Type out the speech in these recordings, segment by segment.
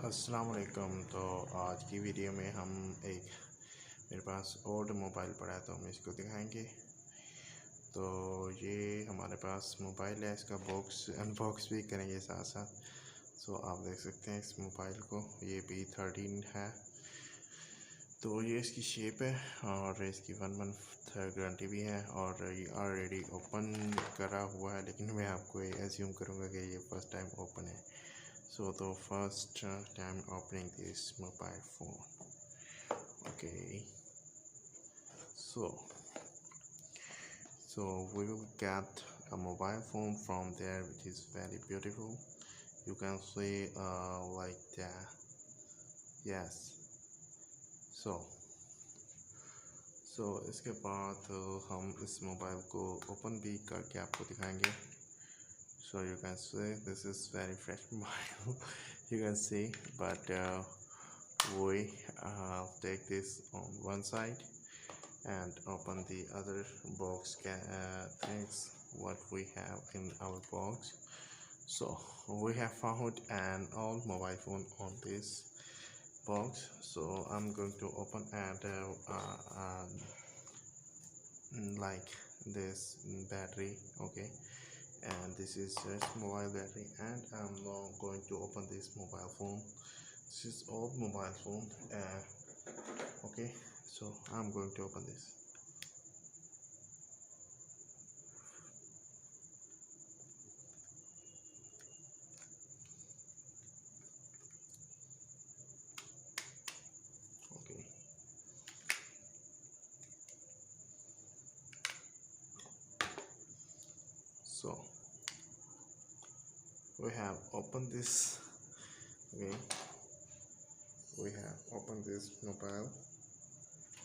अस्सलाम वालेकुम। तो आज की वीडियो में हम मेरे पास ओल्ड मोबाइल पड़ा है तो हम इसको दिखाएंगे। तो ये हमारे पास मोबाइल है, इसका बॉक्स अनबॉक्स भी करेंगे साथ साथ। सो आप देख सकते हैं इस मोबाइल को, ये b13 है। तो ये इसकी शेप है और इसकी 1 मंथ गारंटी भी है और ये ऑलरेडी ओपन करा हुआ है, लेकिन मैं आपको एज्यूम करूँगा कि ये फर्स्ट टाइम ओपन है। So the first time opening this mobile phone. Okay, so we will get a mobile phone from there, which is very beautiful. You can see like that. Yes. So इसके बाद हम इस mobile को open भी करके आपको दिखाएंगे. So you can see this is very fresh mobile. You can see, but we take this on one side and open the other box things what we have in our box. So we have found an old mobile phone on this box, so I'm going to open and like this battery. Okay, and this is just mobile battery, and I'm now going to open this mobile phone. This is old mobile phone. Okay, so I'm going to open this. Okay, so we have opened this. Okay, we have opened this mobile.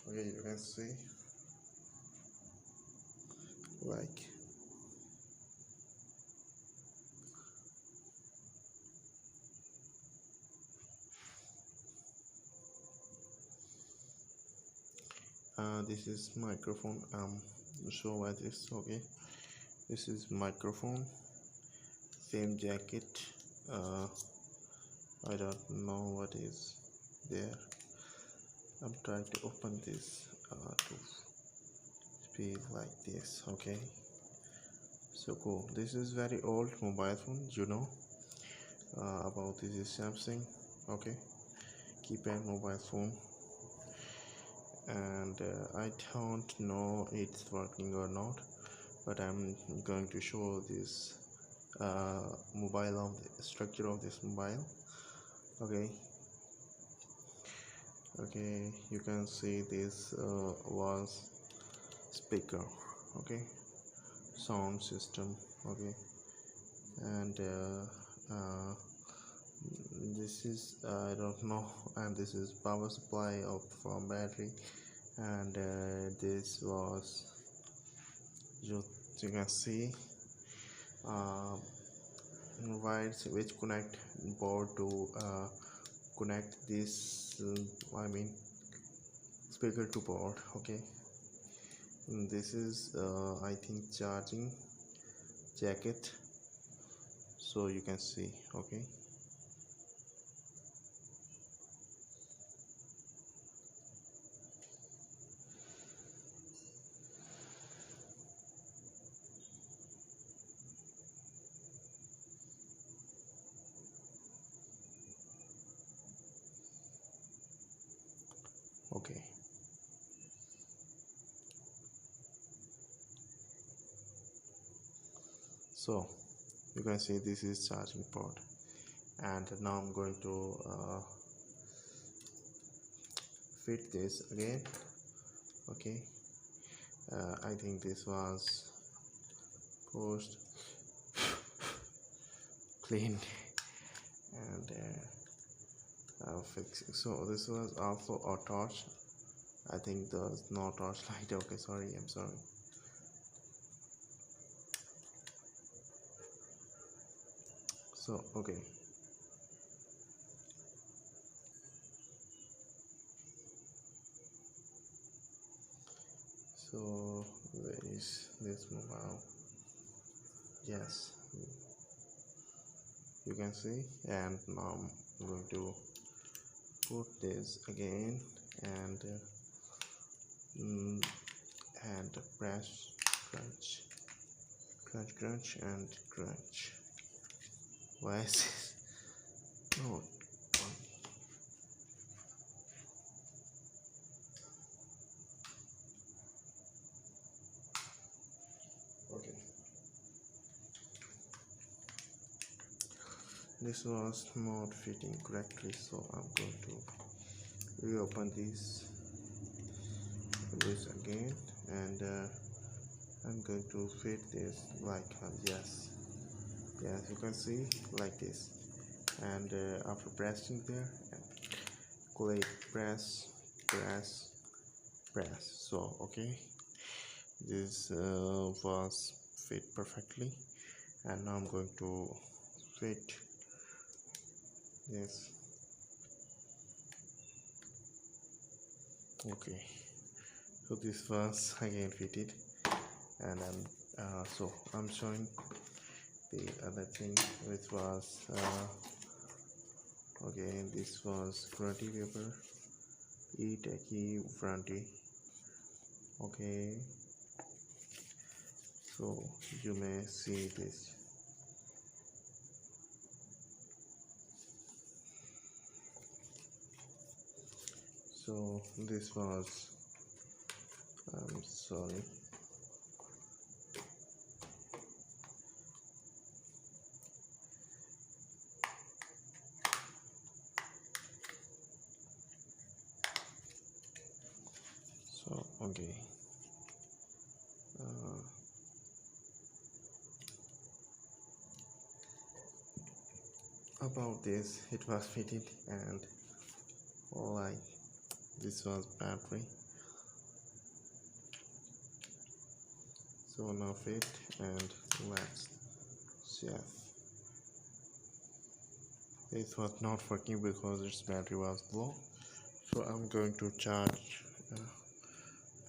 Okay, you can see like this is microphone. Show why this. Okay, this is microphone, same jacket. I don't know what is there. I'm trying to open this to be like this. Okay, so cool. This is very old mobile phone, about this is Samsung. Okay, keypad mobile phone, and I don't know it's working or not, but I'm going to show this mobile of the structure of this mobile. Okay, you can see this was speaker. Okay, sound system. Okay, and this is I don't know, and this is power supply of from battery, and this was you can see wires which connect board to connect this I mean speaker to board. Okay, this is I think charging jacket, so you can see. Okay, okay, so you can see this is charging port, and now I'm going to fit this again. Okay, I think this was post clean and fixing. So this was also a torch. I think there's no torchlight. Okay, sorry, I'm sorry. So okay, so where is this mobile? Yes, you can see. And now I'm going to put this again and mm, and press, crunch, crunch, crunch, and crunch. Why is this? No. Okay. This was not fitting correctly, so I'm going to reopen this again, and I'm going to fit this like yes, you can see like this. And after pressing there, click, press, press, press. So okay, this was fit perfectly, and now I'm going to fit this. Okay, so this was again fitted, and I'm showing the other thing, which was okay, this was grunty paper, tachi grunty. Okay, so you may see this. So this was, I'm sorry, so okay, uh, about this, it was fitted, and like this was battery. So now fit, and let's check. It was not working because its battery was low, so I'm going to charge,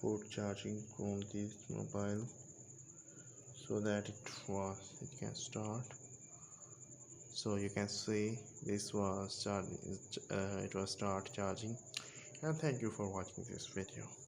put charging on this mobile so that it can start. So you can see this was charging, it was start charging. And thank you for watching this video.